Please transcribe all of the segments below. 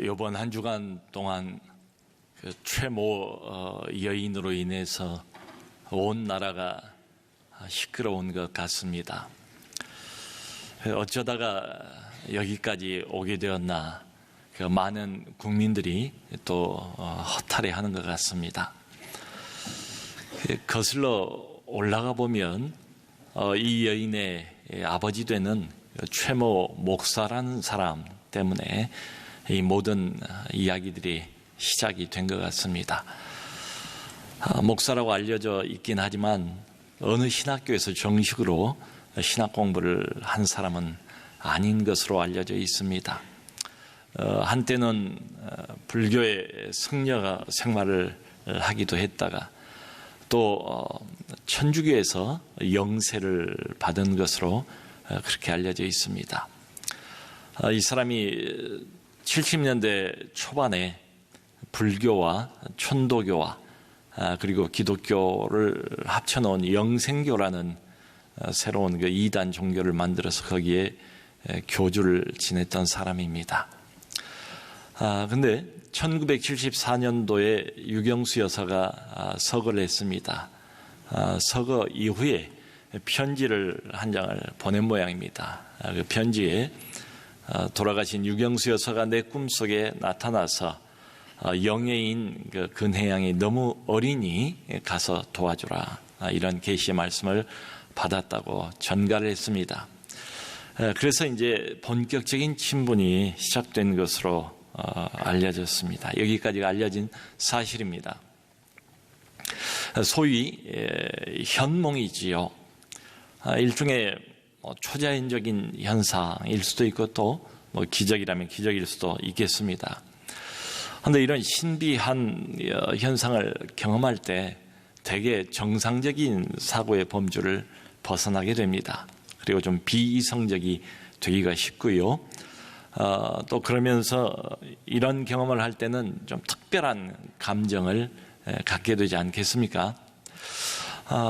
이번 한 주간 동안 그 최모 여인으로 인해서 온 나라가 시끄러운 것 같습니다. 어쩌다가 여기까지 오게 되었나, 그 많은 국민들이 또 허탈해하는 것 같습니다. 거슬러 올라가 보면 이 여인의 아버지 되는 최모 목사라는 사람 때문에 이 모든 이야기들이 시작이 된 것 같습니다. 목사라고 알려져 있긴 하지만 어느 신학교에서 정식으로 신학 공부를 한 사람은 아닌 것으로 알려져 있습니다. 한때는 불교의 승려 생활을 하기도 했다가 또 천주교에서 영세를 받은 것으로 그렇게 알려져 있습니다. 이 사람이 70년대 초반에 불교와 천도교와 그리고 기독교를 합쳐놓은 영생교라는 새로운 그 이단 종교를 만들어서 거기에 교주를 지냈던 사람입니다. 근데 1974년도에 유경수 여사가 서거를 했습니다. 서거 이후에 편지를 한 장을 보낸 모양입니다. 그 편지에 돌아가신 유경수 여사가 내 꿈속에 나타나서 영예인 그 근혜양이 너무 어리니 가서 도와주라, 이런 계시의 말씀을 받았다고 전가를 했습니다. 그래서 이제 본격적인 친분이 시작된 것으로 알려졌습니다. 여기까지가 알려진 사실입니다. 소위 현몽이지요. 일종의 초자연적인 현상일 수도 있고 또 기적이라면 기적일 수도 있겠습니다. 그런데 이런 신비한 현상을 경험할 때 대개 정상적인 사고의 범주를 벗어나게 됩니다. 그리고 좀 비이성적이 되기가 쉽고요. 또 그러면서 이런 경험을 할 때는 좀 특별한 감정을 갖게 되지 않겠습니까?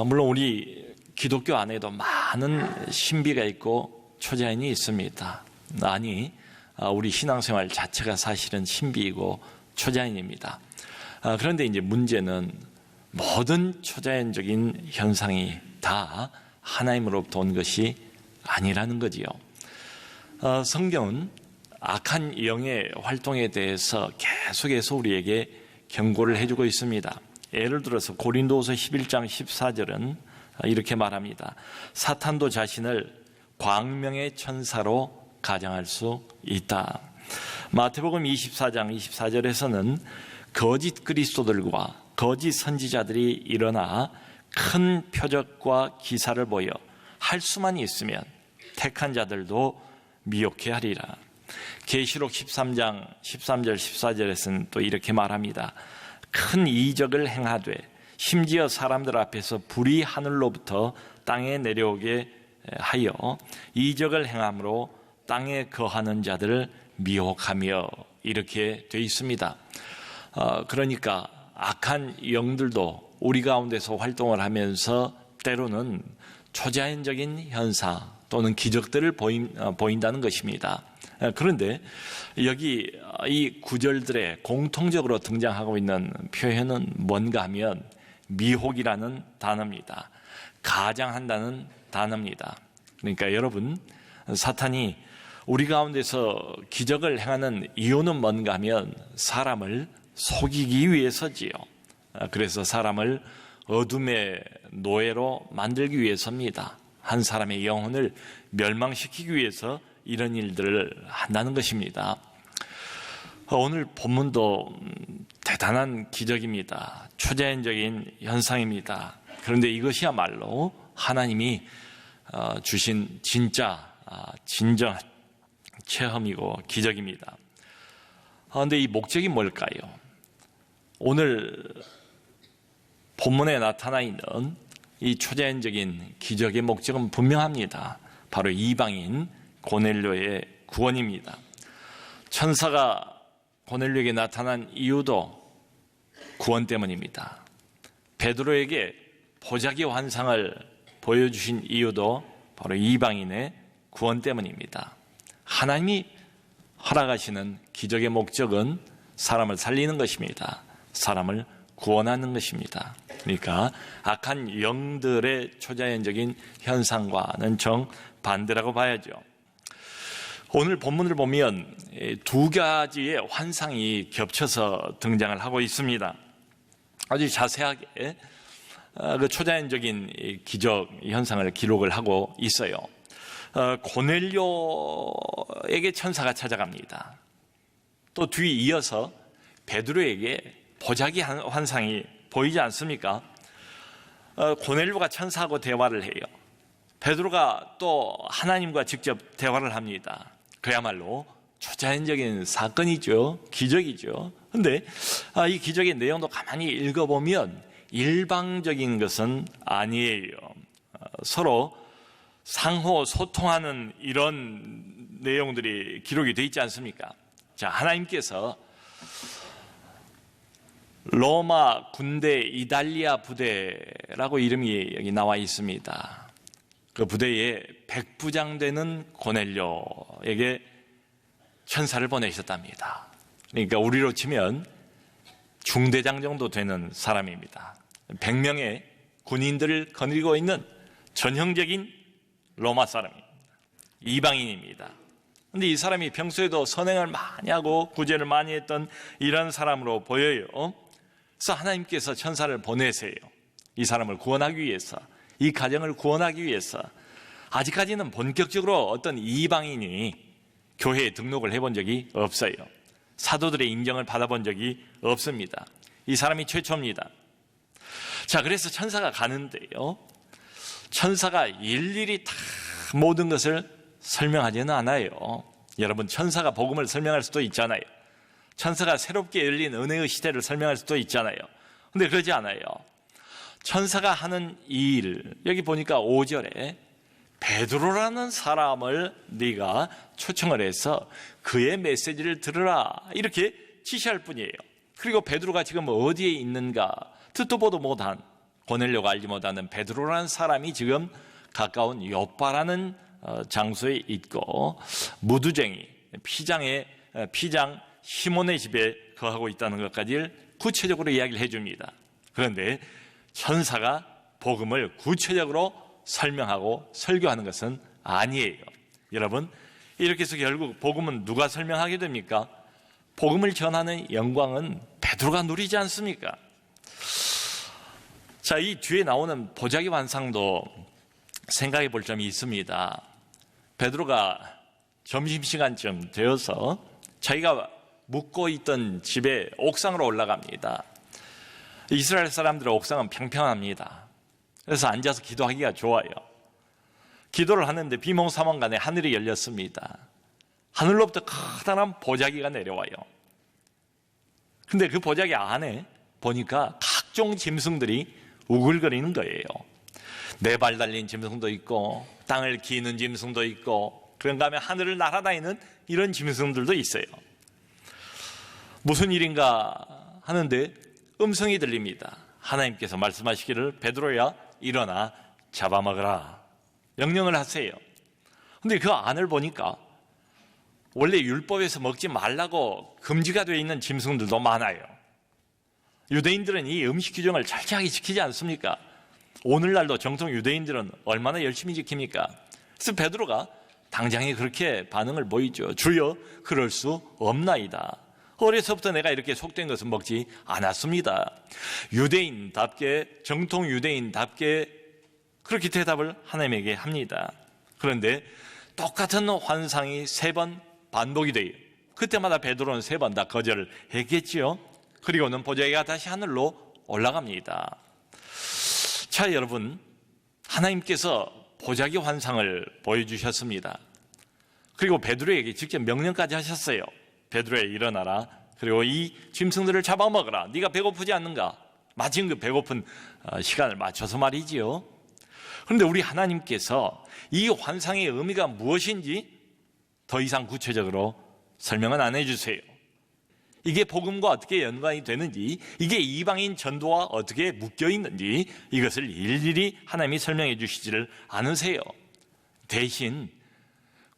물론 우리 기독교 안에도 많은 신비가 있고 초자연이 있습니다. 아니, 우리 신앙생활 자체가 사실은 신비이고 초자연입니다. 그런데 이제 문제는 모든 초자연적인 현상이 다 하나님으로부터 온 것이 아니라는 거지요. 성경은 악한 영의 활동에 대해서 계속해서 우리에게 경고를 해주고 있습니다. 예를 들어서 고린도후서 11장 14절은 이렇게 말합니다. 사탄도 자신을 광명의 천사로 가정할 수 있다. 마태복음 24장 24절에서는 거짓 그리스도들과 거짓 선지자들이 일어나 큰 표적과 기사를 보여 할 수만 있으면 택한 자들도 미혹해 하리라. 계시록 13장 13절 14절에서는 또 이렇게 말합니다. 큰 이적을 행하되 심지어 사람들 앞에서 불이 하늘로부터 땅에 내려오게 하여 이적을 행함으로 땅에 거하는 자들을 미혹하며, 이렇게 되어 있습니다. 그러니까 악한 영들도 우리 가운데서 활동을 하면서 때로는 초자연적인 현상 또는 기적들을 보인다는 것입니다. 그런데 여기 이 구절들에 공통적으로 등장하고 있는 표현은 뭔가 하면 미혹이라는 단어입니다. 가장한다는 단어입니다. 그러니까 여러분, 사탄이 우리 가운데서 기적을 행하는 이유는 뭔가 하면 사람을 속이기 위해서지요. 그래서 사람을 어둠의 노예로 만들기 위해서입니다. 한 사람의 영혼을 멸망시키기 위해서 이런 일들을 한다는 것입니다. 오늘 본문도 대단한 기적입니다. 초자연적인 현상입니다. 그런데 이것이야말로 하나님이 주신 진짜 진정 체험이고 기적입니다. 그런데 이 목적이 뭘까요? 오늘 본문에 나타나 있는 이 초자연적인 기적의 목적은 분명합니다. 바로 이방인 고넬료의 구원입니다. 천사가 고넬료에게 나타난 이유도 구원 때문입니다. 베드로에게 보자기 환상을 보여주신 이유도 바로 이방인의 구원 때문입니다. 하나님이 허락하시는 기적의 목적은 사람을 살리는 것입니다. 사람을 구원하는 것입니다. 그러니까 악한 영들의 초자연적인 현상과는 정반대라고 봐야죠. 오늘 본문을 보면 두 가지의 환상이 겹쳐서 등장을 하고 있습니다. 아주 자세하게 그 초자연적인 기적 현상을 기록을 하고 있어요. 고넬료에게 천사가 찾아갑니다. 또 뒤에 이어서 베드로에게 보자기 환상이 보이지 않습니까? 고넬료가 천사하고 대화를 해요. 베드로가 또 하나님과 직접 대화를 합니다. 그야말로 초자연적인 사건이죠. 기적이죠. 그런데 이 기적의 내용도 가만히 읽어보면 일방적인 것은 아니에요. 서로 상호 소통하는 이런 내용들이 기록이 되어 있지 않습니까? 자, 하나님께서 로마 군대 이달리아 부대라고 이름이 여기 나와 있습니다. 그 부대에 백부장 되는 고넬료에게 천사를 보내셨답니다. 그러니까 우리로 치면 중대장 정도 되는 사람입니다. 100명의 군인들을 거느리고 있는 전형적인 로마 사람입니다. 이방인입니다. 그런데 이 사람이 평소에도 선행을 많이 하고 구제를 많이 했던 이런 사람으로 보여요. 그래서 하나님께서 천사를 보내세요. 이 사람을 구원하기 위해서, 이 가정을 구원하기 위해서. 아직까지는 본격적으로 어떤 이방인이 교회에 등록을 해본 적이 없어요. 사도들의 인정을 받아본 적이 없습니다. 이 사람이 최초입니다. 자, 그래서 천사가 가는데요, 천사가 일일이 다 모든 것을 설명하지는 않아요. 여러분, 천사가 복음을 설명할 수도 있잖아요. 천사가 새롭게 열린 은혜의 시대를 설명할 수도 있잖아요. 근데 그러지 않아요. 천사가 하는 이 일, 여기 보니까 5절에 베드로라는 사람을 네가 초청을 해서 그의 메시지를 들으라, 이렇게 지시할 뿐이에요. 그리고 베드로가 지금 어디에 있는가 듣도 보도 못한, 고넬료가 알지 못하는 베드로라는 사람이 지금 가까운 요빠라는 장소에 있고 무두쟁이 피장 시몬의 집에 거하고 있다는 것까지 구체적으로 이야기를 해줍니다. 그런데 천사가 복음을 구체적으로 설명하고 설교하는 것은 아니에요. 여러분, 이렇게 해서 결국 복음은 누가 설명하게 됩니까? 복음을 전하는 영광은 베드로가 누리지 않습니까? 자, 이 뒤에 나오는 보자기 환상도 생각해 볼 점이 있습니다. 베드로가 점심시간쯤 되어서 자기가 묵고 있던 집에 옥상으로 올라갑니다. 이스라엘 사람들의 옥상은 평평합니다. 그래서 앉아서 기도하기가 좋아요. 기도를 하는데 비몽사몽간에 하늘이 열렸습니다. 하늘로부터 커다란 보자기가 내려와요. 근데 그 보자기 안에 보니까 각종 짐승들이 우글거리는 거예요. 4발 달린 짐승도 있고 땅을 기는 짐승도 있고, 그런가 하면 하늘을 날아다니는 이런 짐승들도 있어요. 무슨 일인가 하는데 음성이 들립니다. 하나님께서 말씀하시기를 베드로야 일어나 잡아먹으라, 명령을 하세요. 근데 그 안을 보니까 원래 율법에서 먹지 말라고 금지가 되어 있는 짐승들도 많아요. 유대인들은 이 음식 규정을 철저하게 지키지 않습니까? 오늘날도 정통 유대인들은 얼마나 열심히 지킵니까? 그래서 베드로가 당장에 그렇게 반응을 보이죠. 주여, 그럴 수 없나이다. 어려서부터 내가 이렇게 속된 것은 먹지 않았습니다. 유대인답게, 정통 유대인답게 그렇게 대답을 하나님에게 합니다. 그런데 똑같은 환상이 3번 반복이 돼요. 그때마다 베드로는 3번 다 거절을 했겠지요. 그리고는 보자기가 다시 하늘로 올라갑니다. 자, 여러분, 하나님께서 보자기 환상을 보여주셨습니다. 그리고 베드로에게 직접 명령까지 하셨어요. 베드로야 일어나라, 그리고 이 짐승들을 잡아먹어라. 네가 배고프지 않는가? 마침 그 배고픈 시간을 맞춰서 말이지요. 그런데 우리 하나님께서 이 환상의 의미가 무엇인지 더 이상 구체적으로 설명은 안 해주세요. 이게 복음과 어떻게 연관이 되는지, 이게 이방인 전도와 어떻게 묶여 있는지, 이것을 일일이 하나님이 설명해 주시지를 않으세요. 대신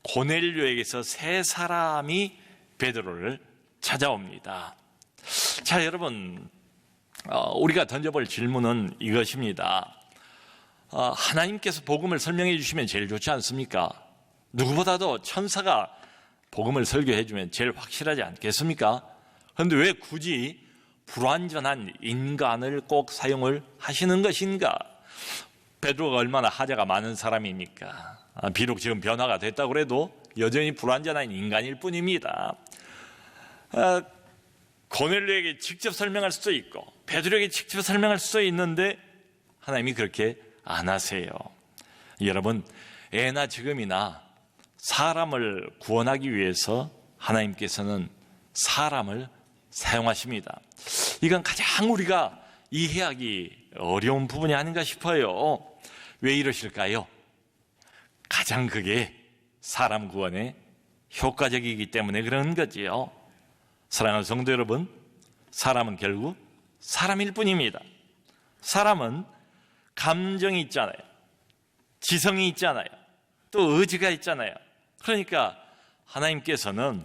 고넬료에게서 3사람이 베드로를 찾아옵니다. 자, 여러분, 우리가 던져볼 질문은 이것입니다. 하나님께서 복음을 설명해 주시면 제일 좋지 않습니까? 누구보다도 천사가 복음을 설교해 주면 제일 확실하지 않겠습니까? 그런데 왜 굳이 불완전한 인간을 꼭 사용을 하시는 것인가? 베드로가 얼마나 하자가 많은 사람입니까? 비록 지금 변화가 됐다고 해도 여전히 불완전한 인간일 뿐입니다. 고넬료에게 직접 설명할 수도 있고 베드로에게 직접 설명할 수도 있는데 하나님이 그렇게 안 하세요. 여러분, 예나 지금이나 사람을 구원하기 위해서 하나님께서는 사람을 사용하십니다. 이건 가장 우리가 이해하기 어려운 부분이 아닌가 싶어요. 왜 이러실까요? 가장 그게 사람 구원에 효과적이기 때문에 그런 거지요. 사랑하는 성도 여러분, 사람은 결국 사람일 뿐입니다. 사람은 감정이 있잖아요. 지성이 있잖아요. 또 의지가 있잖아요. 그러니까 하나님께서는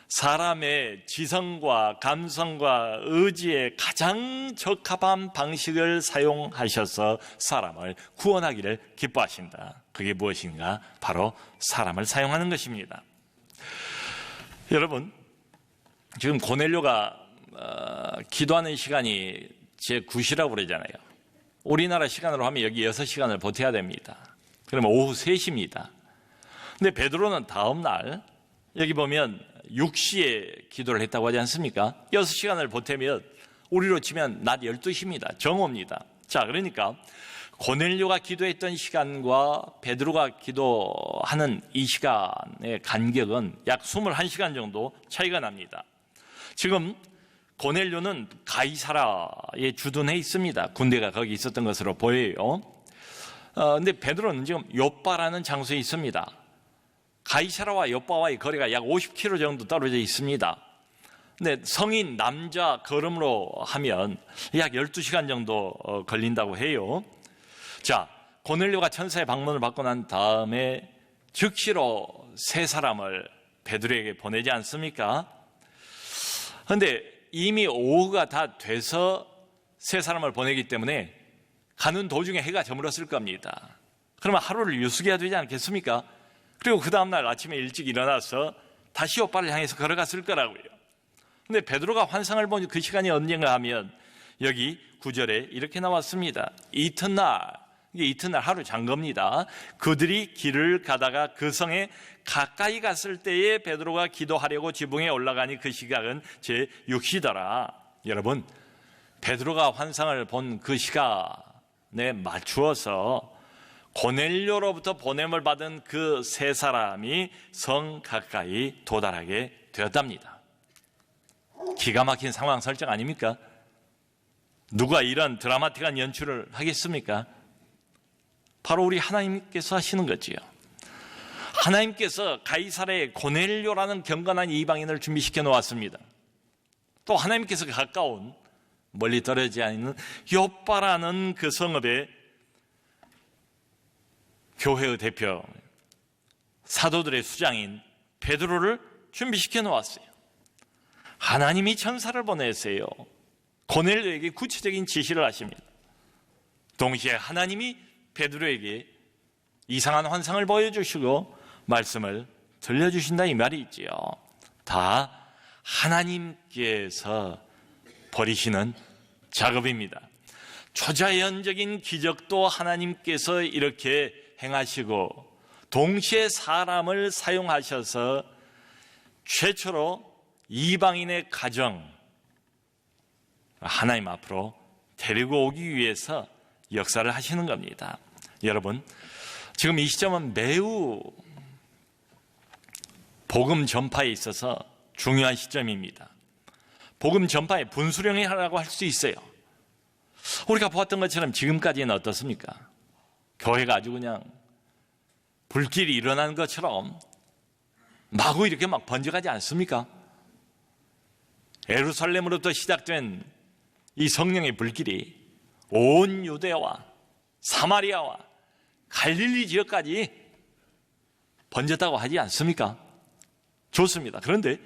사람의 지성과 감성과 의지에 가장 적합한 방식을 사용하셔서 사람을 구원하기를 기뻐하신다. 그게 무엇인가? 바로 사람을 사용하는 것입니다. 여러분, 지금 고넬료가 기도하는 시간이 제9시라고 그러잖아요. 우리나라 시간으로 하면 여기 6시간을 버텨야 됩니다. 그러면 오후 3시입니다. 근데 베드로는 다음 날 여기 보면 6시에 기도를 했다고 하지 않습니까? 6시간을 보태면 우리로 치면 낮 12시입니다. 정오입니다. 자, 그러니까 고넬료가 기도했던 시간과 베드로가 기도하는 이 시간의 간격은 약 21시간 정도 차이가 납니다. 지금 고넬료는 가이사라에 주둔해 있습니다. 군대가 거기 있었던 것으로 보여요. 근데 베드로는 지금 욥바라는 장소에 있습니다. 가이사라와 욥바와의 거리가 약 50km 정도 떨어져 있습니다. 근데 성인 남자 걸음으로 하면 약 12시간 정도 걸린다고 해요. 자, 고넬료가 천사의 방문을 받고 난 다음에 즉시로 세 사람을 베드로에게 보내지 않습니까? 그런데 이미 오후가 다 돼서 세 사람을 보내기 때문에 가는 도중에 해가 저물었을 겁니다. 그러면 하루를 유숙해야 되지 않겠습니까? 그리고 그 다음날 아침에 일찍 일어나서 다시 욥바를 향해서 걸어갔을 거라고요. 근데 베드로가 환상을 본 그 시간이 언젠가 하면 여기 9절에 이렇게 나왔습니다. 이게 이튿날 하루 잔 겁니다. 그들이 길을 가다가 그 성에 가까이 갔을 때에 베드로가 기도하려고 지붕에 올라가니 그 시각은 제6시더라. 여러분, 베드로가 환상을 본 그 시간에 맞추어서 고넬료로부터 보냄을 받은 그 세 사람이 성 가까이 도달하게 되었답니다. 기가 막힌 상황 설정 아닙니까? 누가 이런 드라마틱한 연출을 하겠습니까? 바로 우리 하나님께서 하시는 거지요. 하나님께서 가이사라에 고넬료라는 경건한 이방인을 준비시켜 놓았습니다. 또 하나님께서 가까운 멀리 떨어지지 않는 욥바라는 그 성읍에 교회의 대표, 사도들의 수장인 베드로를 준비시켜 놓았어요. 하나님이 천사를 보내세요. 고넬료에게 구체적인 지시를 하십니다. 동시에 하나님이 베드로에게 이상한 환상을 보여주시고 말씀을 들려주신다 이 말이 있지요. 다 하나님께서 벌이시는 작업입니다. 초자연적인 기적도 하나님께서 이렇게 행하시고 동시에 사람을 사용하셔서 최초로 이방인의 가정 하나님 앞으로 데리고 오기 위해서 역사를 하시는 겁니다. 여러분, 지금 이 시점은 매우 복음 전파에 있어서 중요한 시점입니다. 복음 전파의 분수령이라고 할 수 있어요. 우리가 보았던 것처럼 지금까지는 어떻습니까? 교회가 아주 그냥 불길이 일어나는 것처럼 마구 이렇게 막 번져가지 않습니까? 예루살렘으로부터 시작된 이 성령의 불길이 온 유대와 사마리아와 갈릴리 지역까지 번졌다고 하지 않습니까? 좋습니다. 그런데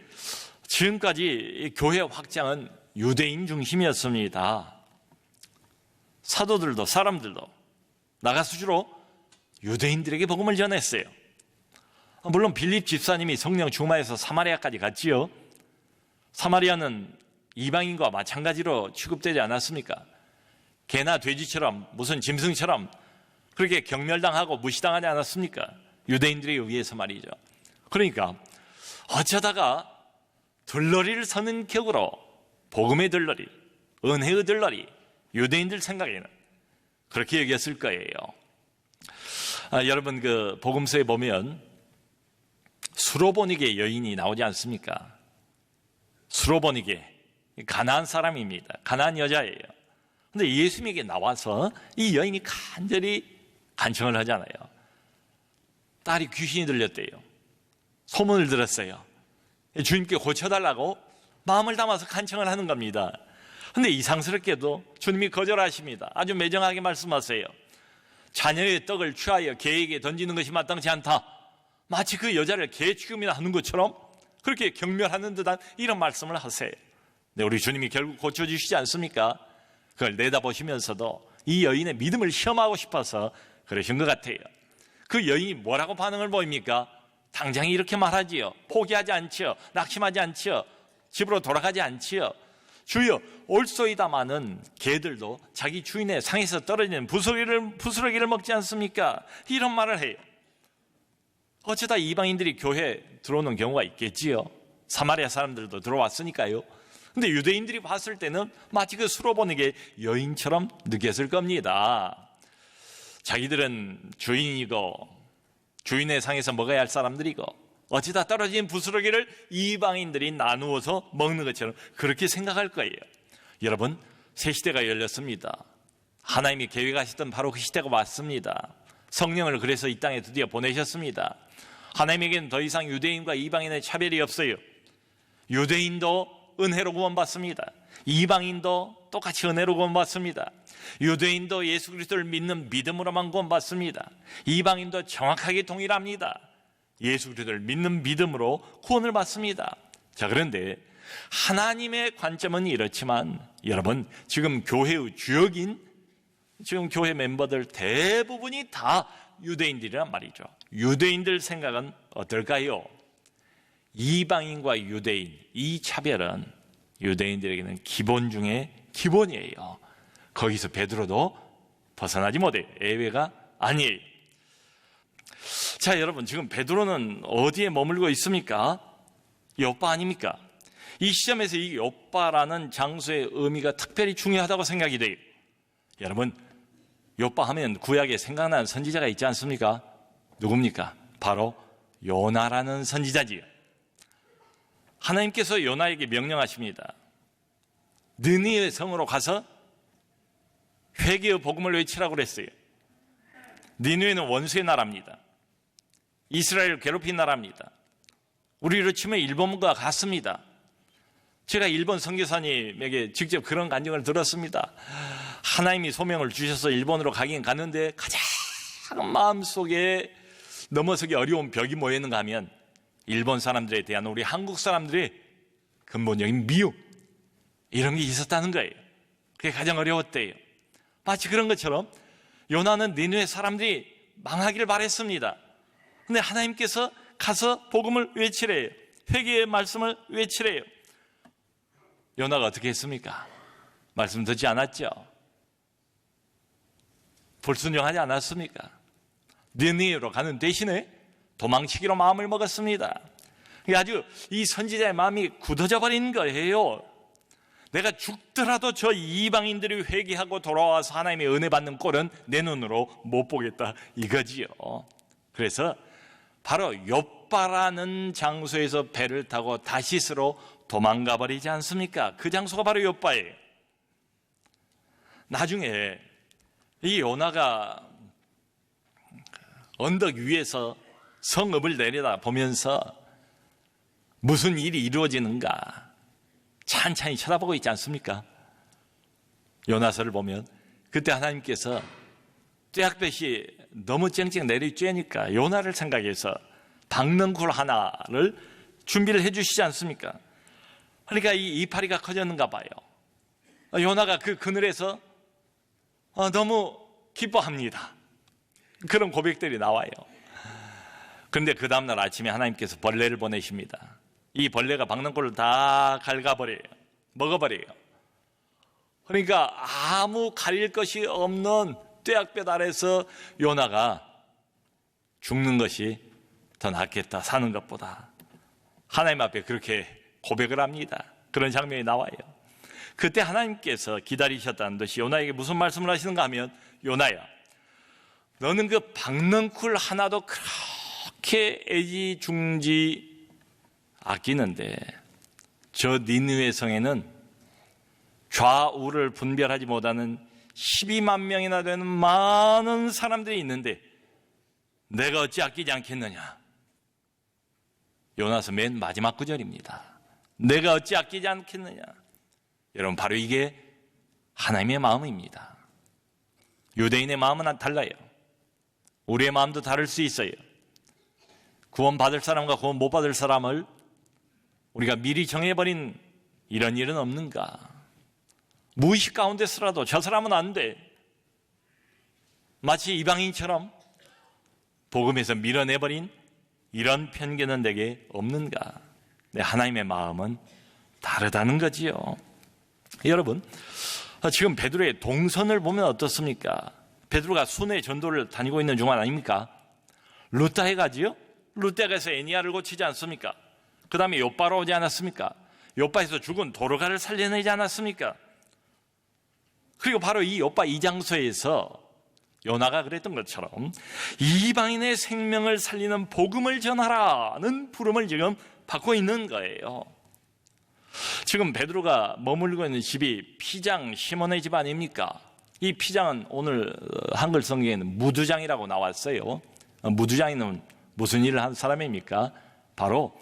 지금까지 교회 확장은 유대인 중심이었습니다. 사도들도 사람들도 나가서 주로 유대인들에게 복음을 전했어요. 물론 빌립 집사님이 성령 충만해서 사마리아까지 갔지요. 사마리아는 이방인과 마찬가지로 취급되지 않았습니까? 개나 돼지처럼 무슨 짐승처럼 그렇게 경멸당하고 무시당하지 않았습니까? 유대인들에 의해서 말이죠. 그러니까 어쩌다가 들러리를 서는 격으로 복음의 들러리, 은혜의 들러리, 유대인들 생각에는 그렇게 여겼을 거예요. 여러분 그 복음서에 보면 수로보니게 여인이 나오지 않습니까? 수로보니게 가나안 사람입니다. 가나안 여자예요. 근데 예수님에게 나와서 이 여인이 간절히 간청을 하잖아요. 딸이 귀신이 들렸대요. 소문을 들었어요. 주님께 고쳐달라고 마음을 담아서 간청을 하는 겁니다. 근데 이상스럽게도 주님이 거절하십니다. 아주 매정하게 말씀하세요. 자녀의 떡을 취하여 개에게 던지는 것이 마땅치 않다. 마치 그 여자를 개 취급이나 하는 것처럼 그렇게 경멸하는 듯한 이런 말씀을 하세요. 네, 우리 주님이 결국 고쳐주시지 않습니까? 그걸 내다보시면서도 이 여인의 믿음을 시험하고 싶어서 그러신 것 같아요. 그 여인이 뭐라고 반응을 보입니까? 당장 이렇게 말하지요. 포기하지 않지요. 낙심하지 않지요. 집으로 돌아가지 않지요. 주여, 올소이다마는 개들도 자기 주인의 상에서 떨어지는 부스러기를 먹지 않습니까? 이런 말을 해요. 어쩌다 이방인들이 교회에 들어오는 경우가 있겠지요. 사마리아 사람들도 들어왔으니까요. 근데 유대인들이 봤을 때는 마치 그 수로보니게 여인처럼 느꼈을 겁니다. 자기들은 주인이고 주인의 상에서 먹어야 할 사람들이고 어찌다 떨어진 부스러기를 이방인들이 나누어서 먹는 것처럼 그렇게 생각할 거예요. 여러분, 새 시대가 열렸습니다. 하나님이 계획하셨던 바로 그 시대가 왔습니다. 성령을 그래서 이 땅에 드디어 보내셨습니다. 하나님에게는 더 이상 유대인과 이방인의 차별이 없어요. 유대인도 은혜로 구원받습니다. 이방인도 똑같이 은혜로 구원받습니다. 유대인도 예수 그리스도를 믿는 믿음으로만 구원받습니다. 이방인도 정확하게 동일합니다. 예수 그리스도를 믿는 믿음으로 구원을 받습니다. 자, 그런데 하나님의 관점은 이렇지만 여러분, 지금 교회의 주역인 지금 교회 멤버들 대부분이 다 유대인들이란 말이죠. 유대인들 생각은 어떨까요? 이방인과 유대인, 이 차별은 유대인들에게는 기본 중에 기본이에요. 거기서 베드로도 벗어나지 못해요. 예외가 아니에요. 자, 여러분, 지금 베드로는 어디에 머물고 있습니까? 요빠 아닙니까? 이 시점에서 이 요빠라는 장소의 의미가 특별히 중요하다고 생각이 돼요. 여러분, 요빠 하면 구약에 생각나는 선지자가 있지 않습니까? 누굽니까? 바로 요나라는 선지자지요. 하나님께서 요나에게 명령하십니다. 느니의 성으로 가서 회개의 복음을 외치라고 그랬어요. 니느웨는 원수의 나라입니다. 이스라엘을 괴롭힌 나라입니다. 우리로 치면 일본과 같습니다. 제가 일본 선교사님에게 직접 그런 간증을 들었습니다. 하나님이 소명을 주셔서 일본으로 가긴 가는데 가장 마음속에 넘어서기 어려운 벽이 뭐였는가 하면 일본 사람들에 대한 우리 한국 사람들의 근본적인 미움, 이런 게 있었다는 거예요. 그게 가장 어려웠대요. 마치 그런 것처럼 요나는 니느웨 사람들이 망하기를 바랬습니다. 근데 하나님께서 가서 복음을 외치래요. 회개의 말씀을 외치래요. 요나가 어떻게 했습니까? 말씀 듣지 않았죠? 불순종하지 않았습니까? 니느웨로 가는 대신에 도망치기로 마음을 먹었습니다. 아주 이 선지자의 마음이 굳어져 버린 거예요. 내가 죽더라도 저 이방인들이 회개하고 돌아와서 하나님의 은혜 받는 꼴은 내 눈으로 못 보겠다, 이거지요. 그래서 바로 욥바라는 장소에서 배를 타고 다시스로 도망가 버리지 않습니까? 그 장소가 바로 욥바예요. 나중에 이 요나가 언덕 위에서 성읍을 내려다 보면서 무슨 일이 이루어지는가 찬찬히 쳐다보고 있지 않습니까? 요나서를 보면 그때 하나님께서 떼약볕이 너무 쨍쨍 내리쬐니까 요나를 생각해서 박능쿨 하나를 준비를 해 주시지 않습니까? 그러니까 이 이파리가 커졌는가 봐요. 요나가 그 그늘에서 너무 기뻐합니다. 그런 고백들이 나와요. 그런데 그 다음날 아침에 하나님께서 벌레를 보내십니다. 이 벌레가 박능골을 다 갉아버려요. 먹어버려요. 그러니까 아무 가릴 것이 없는 뙤약볕 아래서 요나가 죽는 것이 더 낫겠다, 사는 것보다. 하나님 앞에 그렇게 고백을 합니다. 그런 장면이 나와요. 그때 하나님께서 기다리셨다는 듯이 요나에게 무슨 말씀을 하시는가 하면, 요나야, 너는 그 박넝쿨 하나도 그렇게 애지중지 아끼는데 저 니느웨 성에는 좌우를 분별하지 못하는 12만 명이나 되는 많은 사람들이 있는데 내가 어찌 아끼지 않겠느냐. 요나서 맨 마지막 구절입니다. 내가 어찌 아끼지 않겠느냐. 여러분, 바로 이게 하나님의 마음입니다. 유대인의 마음은 달라요. 우리의 마음도 다를 수 있어요. 구원받을 사람과 구원 못 받을 사람을 우리가 미리 정해버린 이런 일은 없는가? 무의식 가운데서라도 저 사람은 안 돼, 마치 이방인처럼 복음에서 밀어내버린 이런 편견은 내게 없는가? 하나님의 마음은 다르다는 거지요. 여러분, 지금 베드로의 동선을 보면 어떻습니까? 베드로가 순회 전도를 다니고 있는 중간 아닙니까? 루다에 가지요? 루다에 가서 애니야를 고치지 않습니까? 그 다음에 요빠로 오지 않았습니까? 요빠에서 죽은 도르가를 살려내지 않았습니까? 그리고 바로 이 요빠 이 장소에서 요나가 그랬던 것처럼 이방인의 생명을 살리는 복음을 전하라는 부름을 지금 받고 있는 거예요. 지금 베드로가 머물고 있는 집이 피장 시몬의 집 아닙니까? 이 피장은 오늘 한글 성경에는 무두장이라고 나왔어요. 무두장이는 무슨 일을 한 사람입니까? 바로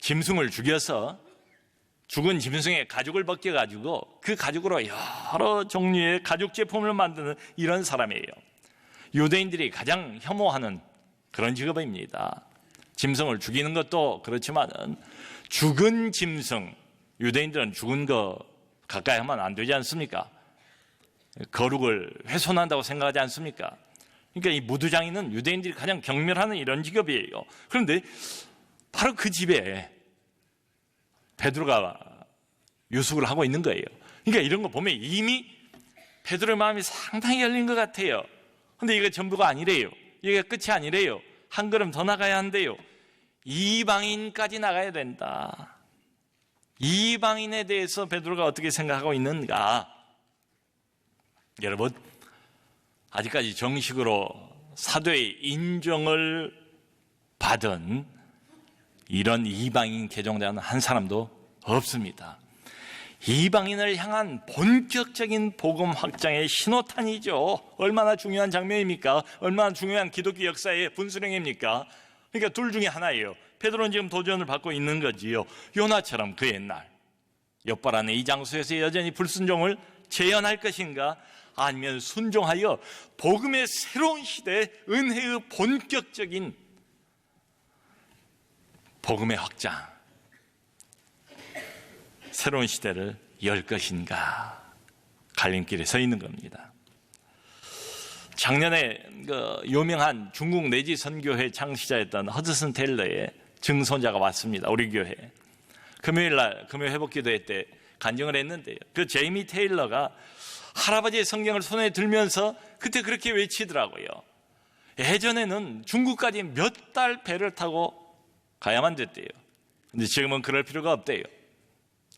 짐승을 죽여서 죽은 짐승의 가죽을 벗겨가지고 그 가죽으로 여러 종류의 가죽 제품을 만드는 이런 사람이에요. 유대인들이 가장 혐오하는 그런 직업입니다. 짐승을 죽이는 것도 그렇지만은 죽은 짐승, 유대인들은 죽은 거 가까이 하면 안 되지 않습니까? 거룩을 훼손한다고 생각하지 않습니까? 그러니까 이 무두장이는 유대인들이 가장 경멸하는 이런 직업이에요. 그런데 바로 그 집에 베드로가 유숙을 하고 있는 거예요. 그러니까 이런 거 보면 이미 베드로의 마음이 상당히 열린 것 같아요. 그런데 이게 전부가 아니래요. 이게 끝이 아니래요. 한 걸음 더 나가야 한대요. 이방인까지 나가야 된다. 이방인에 대해서 베드로가 어떻게 생각하고 있는가? 여러분, 아직까지 정식으로 사도의 인정을 받은 이런 이방인 개종자는 한 사람도 없습니다. 이방인을 향한 본격적인 복음 확장의 신호탄이죠. 얼마나 중요한 장면입니까? 얼마나 중요한 기독교 역사의 분수령입니까? 그러니까 둘 중에 하나예요. 베드로는 지금 도전을 받고 있는 거지요. 요나처럼 그 옛날 엿바라는 이 장소에서 여전히 불순종을 재현할 것인가? 아니면 순종하여 복음의 새로운 시대, 은혜의 본격적인 복음의 확장, 새로운 시대를 열 것인가? 갈림길에 서 있는 겁니다. 작년에 그 유명한 중국 내지 선교회 창시자였던 허드슨 테일러의 증손자가 왔습니다. 우리 교회에. 금요일날 금요 회복 기도회 때 간증을 했는데요. 그 제이미 테일러가 할아버지의 성경을 손에 들면서 그때 그렇게 외치더라고요. 예전에는 중국까지 몇 달 배를 타고 가야만 됐대요. 근데 지금은 그럴 필요가 없대요.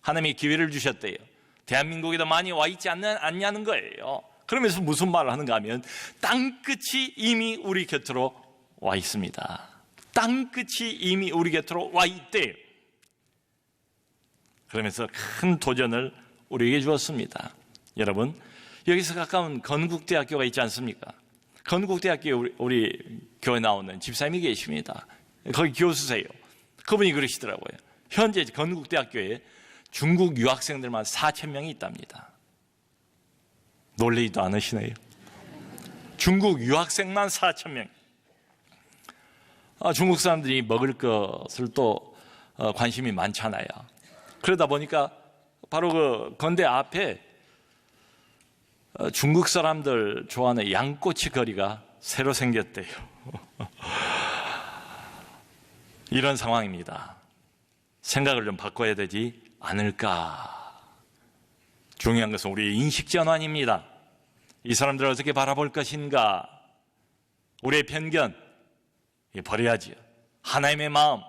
하나님이 기회를 주셨대요. 대한민국에도 많이 와 있지 않냐는 거예요. 그러면서 무슨 말을 하는가 하면 땅끝이 이미 우리 곁으로 와 있습니다. 땅끝이 이미 우리 곁으로 와 있대요. 그러면서 큰 도전을 우리에게 주었습니다. 여러분, 여기서 가까운 건국대학교가 있지 않습니까? 건국대학교에 우리 교회 나오는 집사님이 계십니다. 거기 교수세요. 그분이 그러시더라고요. 현재 건국대학교에 중국 유학생들만 4,000명이 있답니다. 놀리지도 않으시네요. 중국 유학생만 4,000명. 중국 사람들이 먹을 것을 또 관심이 많잖아요. 그러다 보니까 바로 그 건대 앞에 중국 사람들 좋아하는 양꼬치 거리가 새로 생겼대요. 이런 상황입니다. 생각을 좀 바꿔야 되지 않을까. 중요한 것은 우리의 인식 전환입니다. 이 사람들을 어떻게 바라볼 것인가. 우리의 편견 버려야죠. 하나님의 마음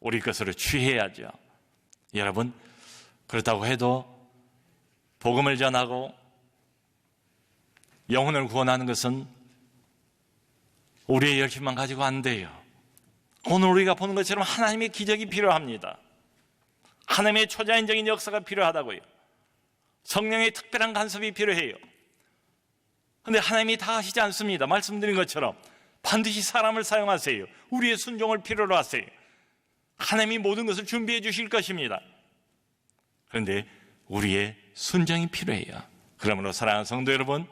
우리 것으로 취해야죠. 여러분, 그렇다고 해도 복음을 전하고 영혼을 구원하는 것은 우리의 열심만 가지고 안 돼요. 오늘 우리가 보는 것처럼 하나님의 기적이 필요합니다. 하나님의 초자연적인 역사가 필요하다고요. 성령의 특별한 간섭이 필요해요. 그런데 하나님이 다 하시지 않습니다. 말씀드린 것처럼 반드시 사람을 사용하세요. 우리의 순종을 필요로 하세요. 하나님이 모든 것을 준비해 주실 것입니다. 그런데 우리의 순종이 필요해요. 그러므로 사랑하는 성도 여러분,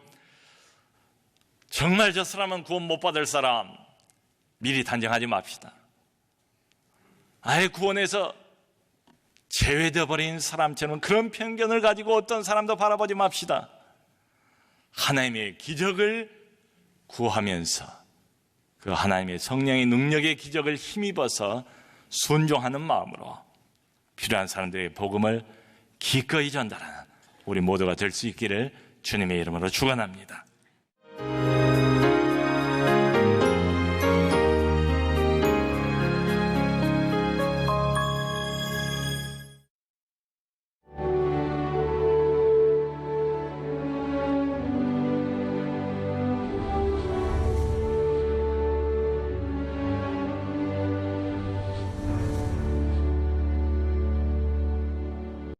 정말 저 사람은 구원 못 받을 사람 미리 단정하지 맙시다. 아예 구원에서 제외되어 버린 사람처럼 그런 편견을 가지고 어떤 사람도 바라보지 맙시다. 하나님의 기적을 구하면서 그 하나님의 성령의 능력의 기적을 힘입어서 순종하는 마음으로 필요한 사람들의 복음을 기꺼이 전달하는 우리 모두가 될 수 있기를 주님의 이름으로 축원합니다.